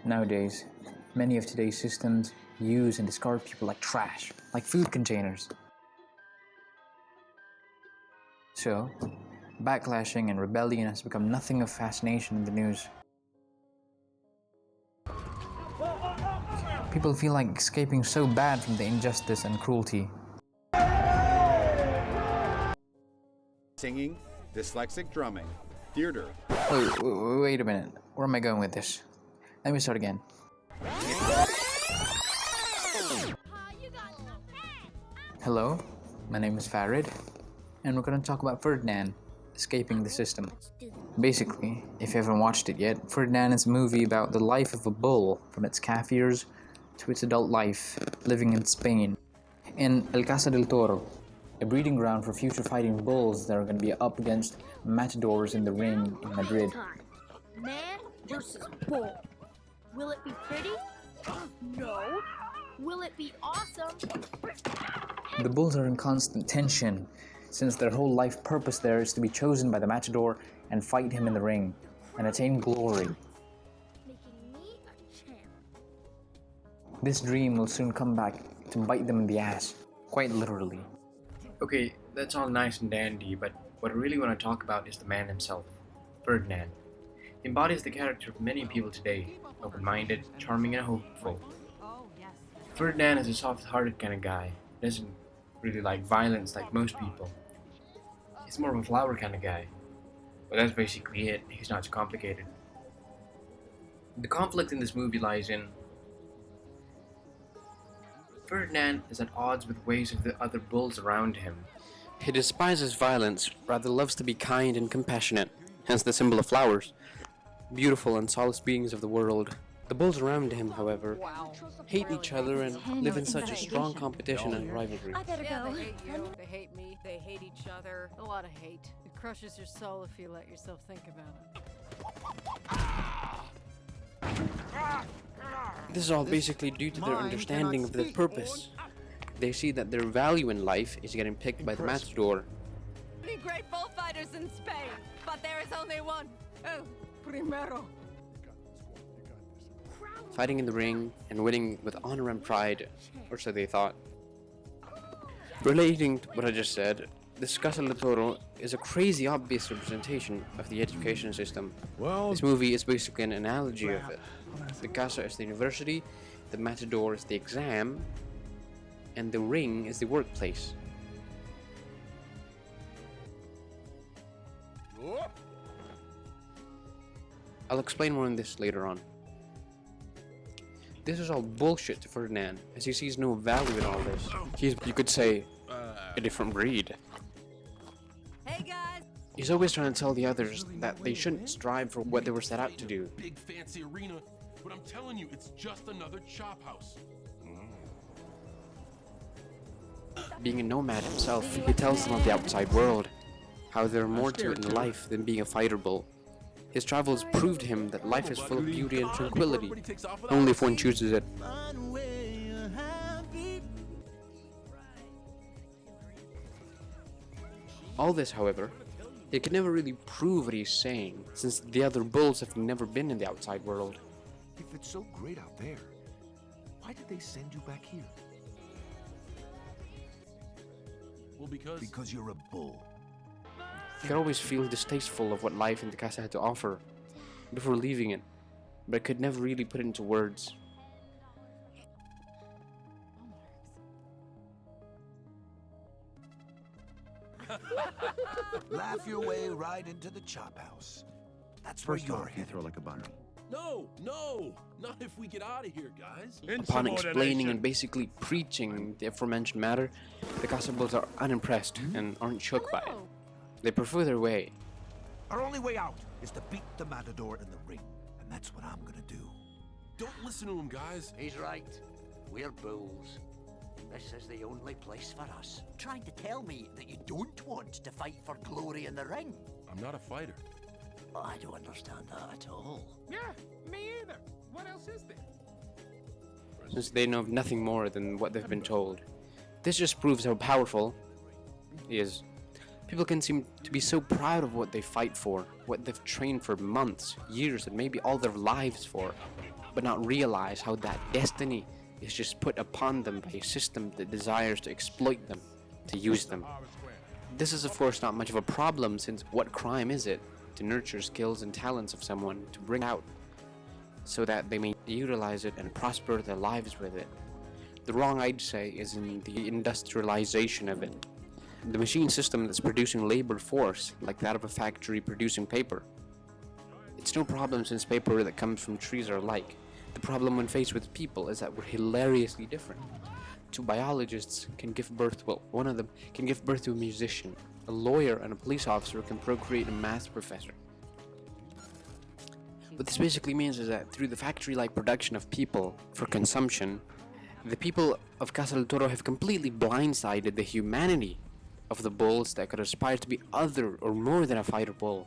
Nowadays, many of today's systems use and discard people like trash, like food containers. So, backlashing and rebellion has become nothing of fascination in the news. People feel like escaping so bad from the injustice and cruelty. Singing, dyslexic drumming, theater. Wait a minute. Where am I going with this? Let me start again. Hello, my name is Farid, and we're going to talk about Ferdinand, escaping the system. Basically, if you haven't watched it yet, Ferdinand is a movie about the life of a bull from its calf years to its adult life, living in Spain. In El Casa del Toro, a breeding ground for future fighting bulls that are going to be up against matadors in the ring in Madrid. Man versus bull. Will it be pretty? No. Will it be awesome? The bulls are in constant tension, since their whole life purpose there is to be chosen by the matador and fight him in the ring, and attain glory. Making me a champ. This dream will soon come back to bite them in the ass, quite literally. Okay, that's all nice and dandy, but what I really want to talk about is the man himself, Ferdinand. He embodies the character of many people today, open-minded, charming, and hopeful. Ferdinand is a soft-hearted kind of guy. He doesn't really like violence like most people. He's more of a flower kind of guy. But that's basically it. He's not too complicated. The conflict in this movie lies in Ferdinand is at odds with ways of the other bulls around him. He despises violence, rather loves to be kind and compassionate, hence the symbol of flowers, beautiful and solace beings of the world. The bulls around him, however, hate each other and live in such a strong competition and rivalry. I better Yeah, go. they hate you, they hate me, they hate each other. A lot of hate. It crushes your soul if you let yourself think about it. This is all basically due to their understanding of their purpose. They see that their value in life is getting picked by the matador. Many great bullfighters in Spain, but there is only one. El primero. Fighting in the ring and winning with honor and pride, or so they thought. Relating to what I just said, this Casa del Toro is a crazy obvious representation of the education system. This movie is basically an analogy of it. The Casa is the university, the matador is the exam, and the ring is the workplace. I'll explain more on this later on. This is all bullshit to Ferdinand, as he sees no value in all this. He's, you could say, a different breed. Hey guys! He's always trying to tell the others that they shouldn't strive for what they were set out to do. Big fancy arena, but I'm telling you, it's just another chop house. Being a nomad himself, he tells them of the outside world, how there are more to it in life than being a fighter bull. His travels proved to him that life is full of beauty and tranquility, only if one chooses it. All this, however, he can never really prove what he's saying, since the other bulls have never been in the outside world. If it's so great out there, why did they send you back here? Well, Because you're a bull. He could always feel distasteful of what life in the casa had to offer before leaving it, but could never really put it into words. Laugh your way right into the chop house. That's where you're headed. Throw like a bunny. no, not if we get out of here, guys. Upon explaining and basically preaching the aforementioned matter, the casa bulls are unimpressed and aren't shook by it. They prefer their way. Our only way out is to beat the matador in the ring, and that's what I'm gonna do. Don't listen to him, guys. He's right. We're bulls. This is the only place for us. Trying to tell me that you don't want to fight for glory in the ring? I'm not a fighter. I don't understand that at all. Yeah, me either. What else is there? Since they know of nothing more than what they've been told. This just proves how powerful he is. People can seem to be so proud of what they fight for, what they've trained for months, years, and maybe all their lives for. but not realize how that destiny is just put upon them by a system that desires to exploit them, to use them. This is of course not much of a problem, since what crime is it to nurture skills and talents of someone to bring out so that they may utilize it and prosper their lives with it. The wrong, I'd say, is in the industrialization of it. The machine system that's producing labor force, like that of a factory producing paper. It's no problem, since paper that comes from trees are alike. The problem when faced with people is that we're hilariously different. Two biologists can give birth, well, one of them can give birth to a musician. A lawyer and a police officer can procreate a math professor. What this basically means is that through the factory-like production of people for consumption, the people of Casa del Toro have completely blindsided the humanity of the bulls that could aspire to be other or more than a fighter bull.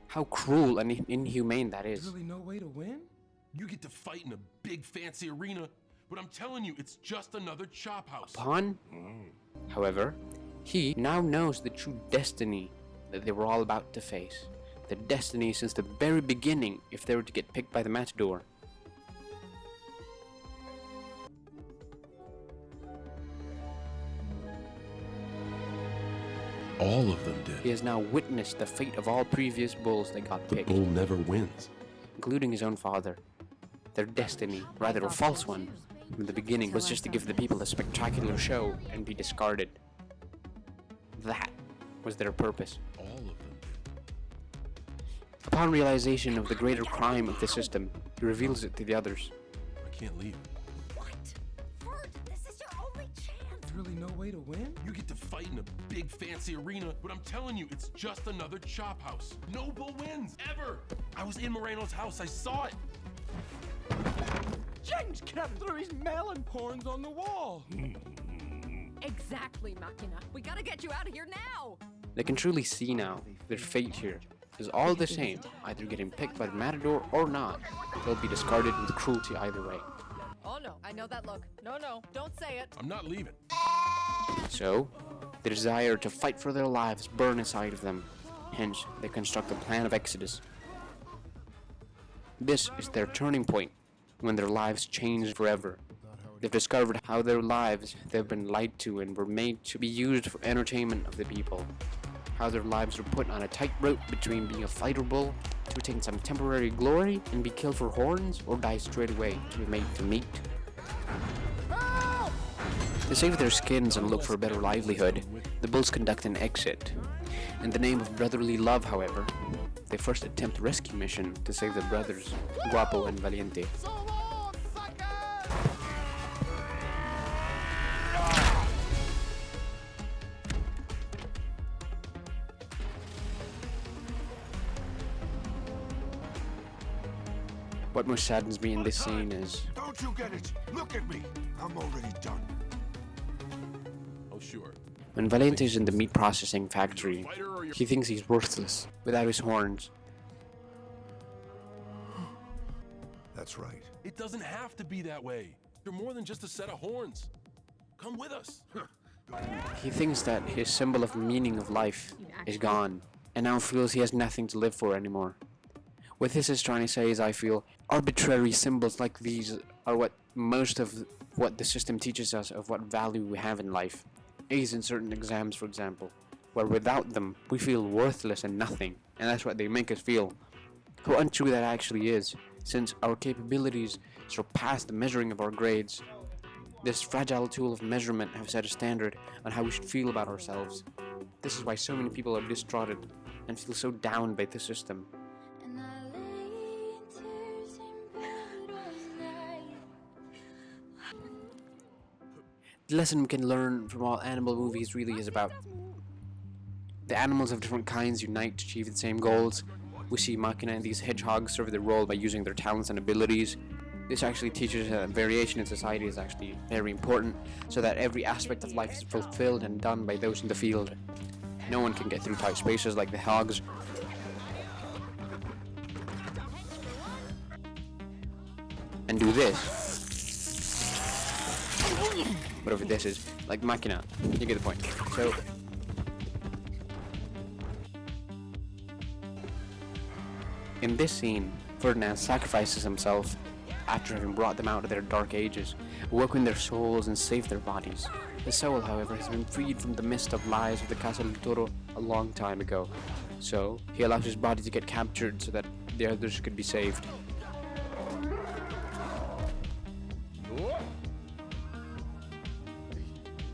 How cruel and inhumane that is. Really no way to win? You get to fight in a big fancy arena, but I'm telling you, it's just another chop house. Upon, however, he now knows the true destiny that they were all about to face. The destiny since the very beginning if they were to get picked by the matador. All of them did. He has now witnessed the fate of all previous bulls that got picked, Bull never wins. including his own father. Their destiny, rather a false one, from the beginning was just to give the people a spectacular show and be discarded. That was their purpose. All of them did. Upon realization of the greater crime of the system, he reveals it to the others. I can't leave. What? Ferd, this is your only chance. Really no way to win? You get to fight in a big fancy arena, but I'm telling you, it's just another chop house. No bull wins, ever! I was in Moreno's house, I saw it! James crapped through his melon horns on the wall. Exactly, Machina. We gotta get you out of here now! They can truly see now their fate here is all the same, either getting picked by the matador or not. They'll be discarded with cruelty either way. Oh no, I know that look. No, don't say it. I'm not leaving. So, the desire to fight for their lives burn inside of them. Hence, they construct a plan of exodus. This is their turning point, when their lives change forever. They've discovered how their lives they've been lied to and were made to be used for entertainment of the people. How their lives were put on a tightrope between being a fighter bull to attain some temporary glory and be killed for horns, or die straight away to be made to meat. To save their skins and look for a better livelihood, the bulls conduct an exit. In the name of brotherly love, however, they first attempt a rescue mission to save their brothers, Guapo and Valiente. What most saddens me in this scene is Don't you get it? Look at me. I'm already done. Oh, sure. when Valiente is in the meat processing factory, he thinks he's worthless without his horns. That's right. It doesn't have to be that way. You're more than just a set of horns. Come with us. He thinks that his symbol of meaning of life is gone, and now feels he has nothing to live for anymore. What this is trying to say is, I feel, arbitrary symbols like these are what most of what the system teaches us of what value we have in life. A's in certain exams, for example, where without them we feel worthless and nothing, and that's what they make us feel. How untrue that actually is, since our capabilities surpass the measuring of our grades. This fragile tool of measurement have set a standard on how we should feel about ourselves. This is why so many people are distraught and feel so down by the system. The lesson we can learn from all animal movies really is about the animals of different kinds unite to achieve the same goals. We see Machina and these hedgehogs serve their role by using their talents and abilities. This actually teaches that variation in society is actually very important, so that every aspect of life is fulfilled and done by those in the field. No one can get through tight spaces like the hogs. And do this. Whatever this is, like Machina. You get the point. So, In this scene, Ferdinand sacrifices himself after having brought them out of their dark ages, awoken their souls and saved their bodies. His soul, however, has been freed from the mist of lies of the Casa del Toro a long time ago. So, he allows his body to get captured so that the others could be saved.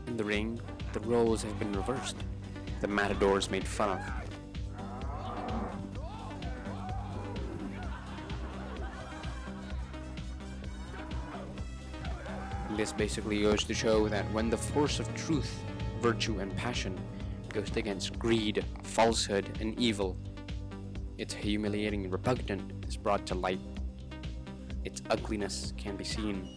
In the ring, the roles have been reversed. The matador is made fun of. This basically goes to show that when the force of truth, virtue, and passion goes against greed, falsehood, and evil, its humiliating and repugnant is brought to light. Its ugliness can be seen.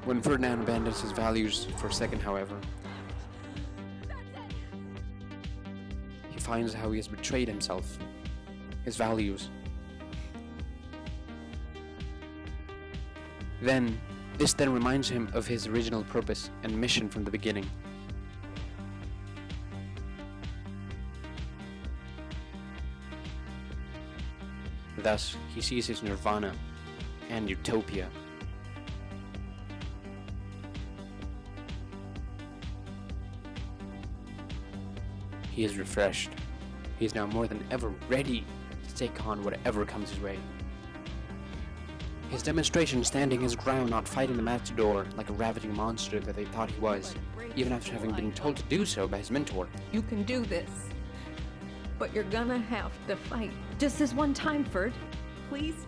When Ferdinand abandons his values for a second, however, he finds how he has betrayed himself, his values. This then reminds him of his original purpose and mission from the beginning. Thus, he sees his nirvana and utopia. He is refreshed. He is now more than ever ready to take on whatever comes his way. His demonstration standing his ground, not fighting the matador like a ravaging monster that they thought he was, even after having been told to do so by his mentor. You can do this, but you're gonna have to fight. Just this one time, Ferd, please?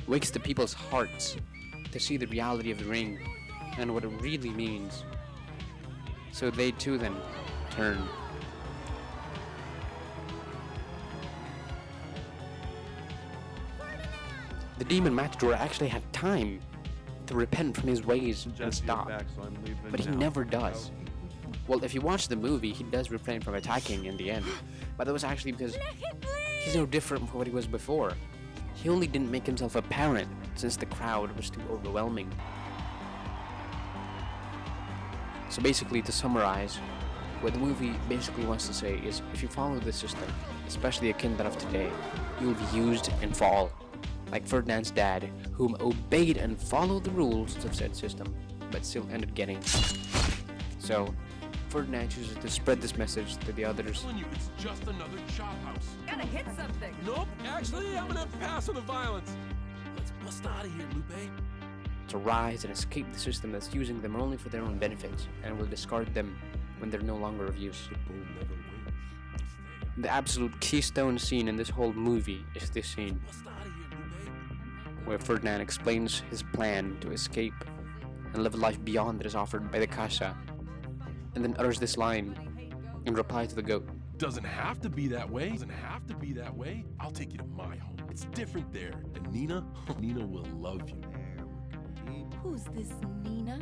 Wakes the people's hearts to see the reality of the ring and what it really means. So they too then turn. The demon matador actually had time to repent from his ways and stop, but he never does. Well, if you watch the movie, he does refrain from attacking in the end, but that was actually because he's no different from what he was before. He only didn't make himself apparent since the crowd was too overwhelming. So basically, to summarize, what the movie basically wants to say is if you follow the system, especially akin that of today, you will be used and fall. Like Ferdinand's dad, whom obeyed and followed the rules of said system, but still ended getting. So, Ferdinand chooses to spread this message to the others. I'm telling you, it's just another chop house. Gotta hit something. Nope, actually, I'm gonna pass on the violence. Let's bust out of here, Lupe. To rise and escape the system that's using them only for their own benefits and will discard them when they're no longer of use. The absolute keystone scene in this whole movie is this scene, where Ferdinand explains his plan to escape and live a life beyond that is offered by the Casa, and then utters this line in reply to the goat. Doesn't have to be that way. Doesn't have to be that way. I'll take you to my home. It's different there. And Nina will love you. Who's this Nina?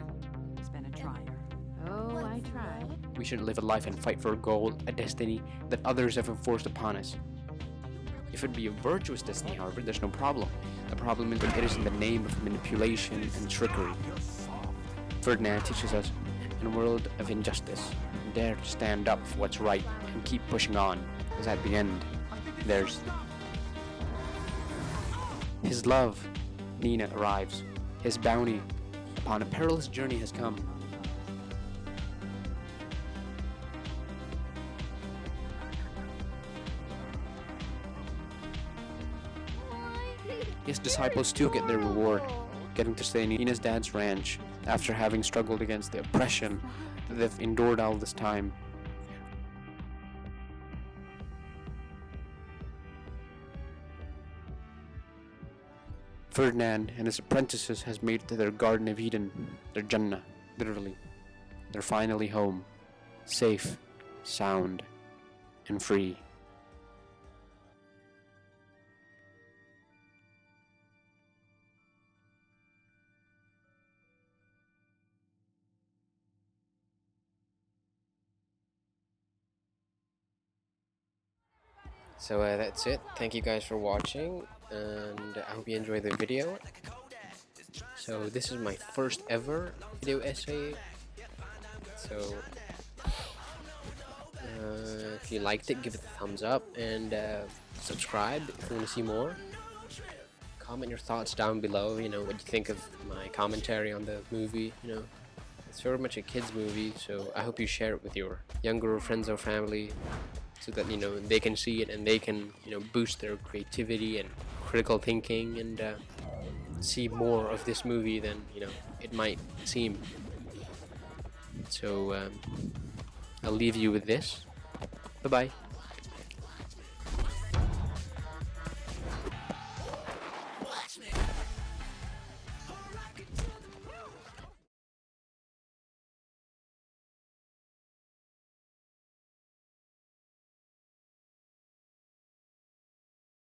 It's been a trier. Oh, I tried. We shouldn't live a life and fight for a goal, a destiny that others have enforced upon us. If it be a virtuous destiny, however, there's no problem. The problem is when it is in the name of manipulation and trickery. Ferdinand teaches us, in a world of injustice, dare to stand up for what's right and keep pushing on, because at the end, there's his love. Nina arrives. His bounty upon a perilous journey has come. His disciples too get their reward, getting to stay in Nina's dad's ranch after having struggled against the oppression that they've endured all this time. Ferdinand and his apprentices has made it to their Garden of Eden, their Jannah, literally. They're finally home, safe, sound, and free. So that's it. Thank you guys for watching, and I hope you enjoyed the video. So this is my first ever video essay So if you liked it, give it a thumbs up, and subscribe if you want to see more. Comment your thoughts down below, you know, what you think of my commentary on the movie. You know, it's very much a kids movie, so I hope you share it with your younger friends or family, so that, you know, they can see it and they can, you know, boost their creativity and critical thinking, and see more of this movie than, you know, it might seem. So I'll leave you with this. Bye bye.